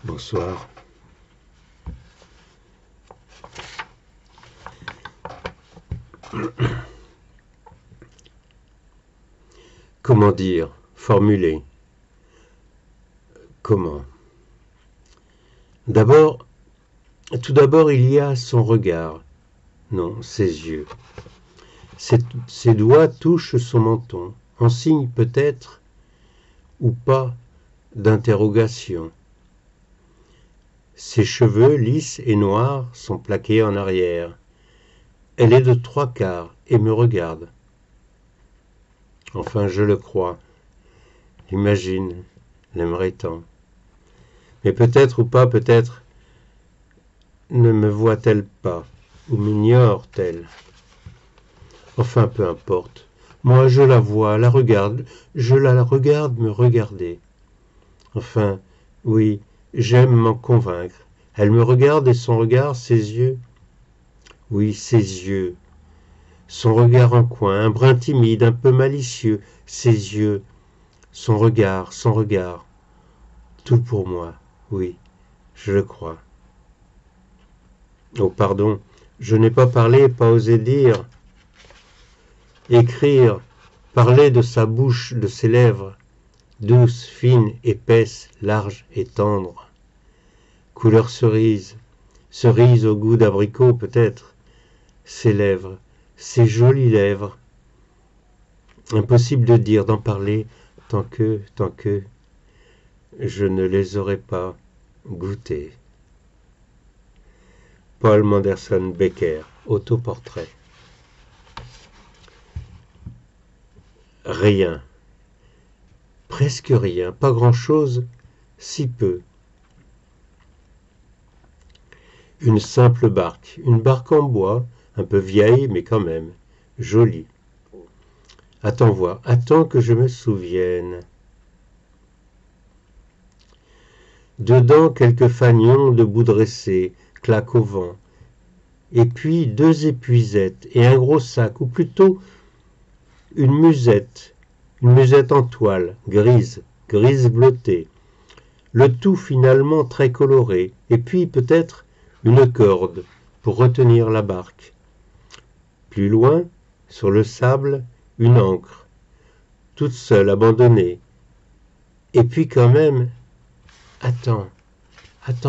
Bonsoir. Comment dire, formuler? Comment? Tout d'abord, il y a son regard, non, ses yeux. Ses doigts touchent son menton, en signe peut-être, ou pas, d'interrogation. Ses cheveux lisses et noirs sont plaqués en arrière. Elle est de 3/4 et me regarde. Enfin, je le crois. Imagine, l'aimerait tant. Mais peut-être ou pas, peut-être ne me voit-elle pas, ou m'ignore-t-elle. Enfin, peu importe. Moi, je la vois, la regarde, je la regarde me regarder. Enfin, oui, j'aime m'en convaincre. Elle me regarde et son regard, ses yeux. Oui, ses yeux. Son regard en coin, un brin timide, un peu malicieux, ses yeux. Son regard, son regard. Tout pour moi, oui, je le crois. Oh, pardon, je n'ai pas parlé, pas osé dire, écrire, parler de sa bouche, de ses lèvres, douces, fines, épaisses, larges et tendres. Couleur cerise, cerise au goût d'abricot peut-être, ses lèvres, ses jolies lèvres. Impossible de dire, d'en parler, tant que je ne les aurais pas goûtées. Paul Manderson Becker, autoportrait. Rien, presque rien, pas grand-chose, si peu. Une simple barque, une barque en bois, un peu vieille, mais quand même, jolie. Attends voir, attends que je me souvienne. Dedans, quelques fanions debout dressés, claquent au vent. Et puis 2 épuisettes et un gros sac, ou plutôt une musette en toile, grise bleutée. Le tout finalement très coloré, et puis peut-être une corde pour retenir la barque. Plus loin, sur le sable, une ancre, toute seule, abandonnée. Et puis quand même, attends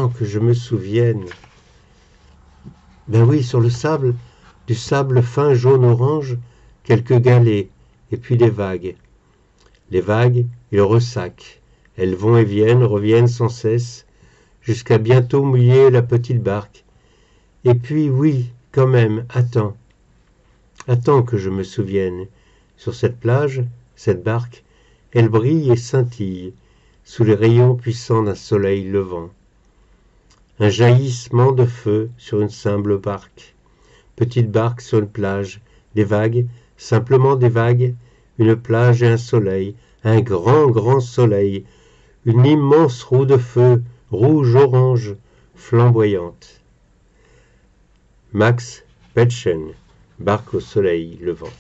que je me souvienne. Ben oui, sur le sable, du sable fin jaune-orange, quelques galets, et puis les vagues. Les vagues, ils ressaquent. Elles vont et viennent, reviennent sans cesse, jusqu'à bientôt mouiller la petite barque. Et puis, oui, quand même, attends que je me souvienne. Sur cette plage, cette barque, elle brille et scintille, sous les rayons puissants d'un soleil levant. Un jaillissement de feu sur une simple barque. Petite barque sur une plage, des vagues, simplement des vagues, une plage et un soleil, un grand soleil, une immense roue de feu, rouge-orange, flamboyante. Max Petchen, barque au soleil levant.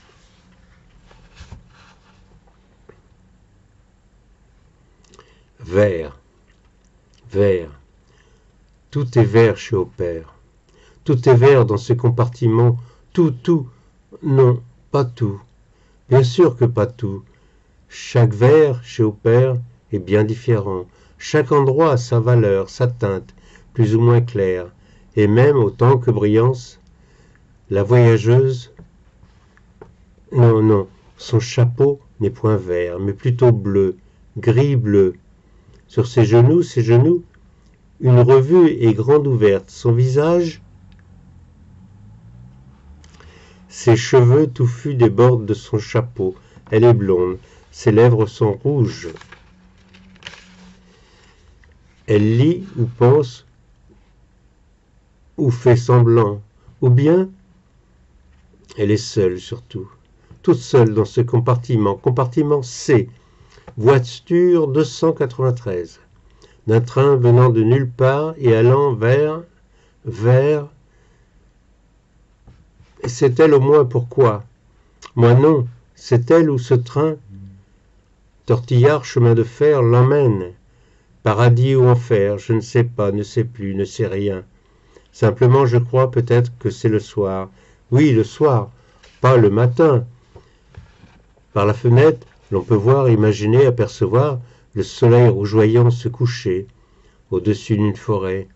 Vert. Tout est vert chez Opère. Tout est vert dans ce compartiment. Tout. Non, pas tout. Bien sûr que pas tout. Chaque vert chez Opère est bien différent. Chaque endroit a sa valeur, sa teinte, plus ou moins claire. Et même autant que brillance, la voyageuse... Non, son chapeau n'est point vert, mais plutôt bleu, gris-bleu. Sur ses genoux, une revue est grande ouverte. Son visage, ses cheveux touffus débordent de son chapeau. Elle est blonde. Ses lèvres sont rouges. Elle lit ou pense ou fait semblant. Ou bien, elle est seule surtout. Toute seule dans ce compartiment. Compartiment C. Voiture 293. D'un train venant de nulle part et allant vers... C'est elle au moins pourquoi? Moi non, c'est elle où ce train, tortillard chemin de fer, l'emmène. Paradis ou enfer, je ne sais pas, ne sais plus, ne sais rien. Simplement, je crois peut-être que c'est le soir. Oui, le soir, pas le matin. Par la fenêtre, l'on peut voir, imaginer, apercevoir le soleil rougeoyant se coucher au-dessus d'une forêt.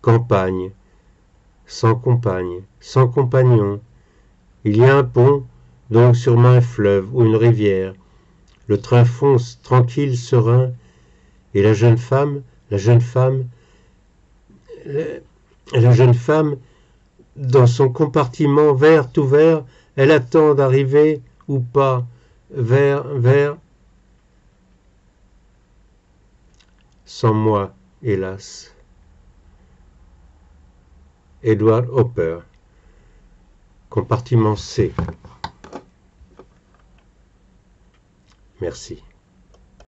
Campagne, sans compagne, sans compagnon. Il y a un pont, donc sûrement un fleuve ou une rivière. Le train fonce tranquille, serein, et la jeune femme, la jeune femme, la jeune femme, dans son compartiment vert tout vert, elle attend d'arriver ou pas vers sans moi, hélas. Edward Hopper, compartiment C. Merci.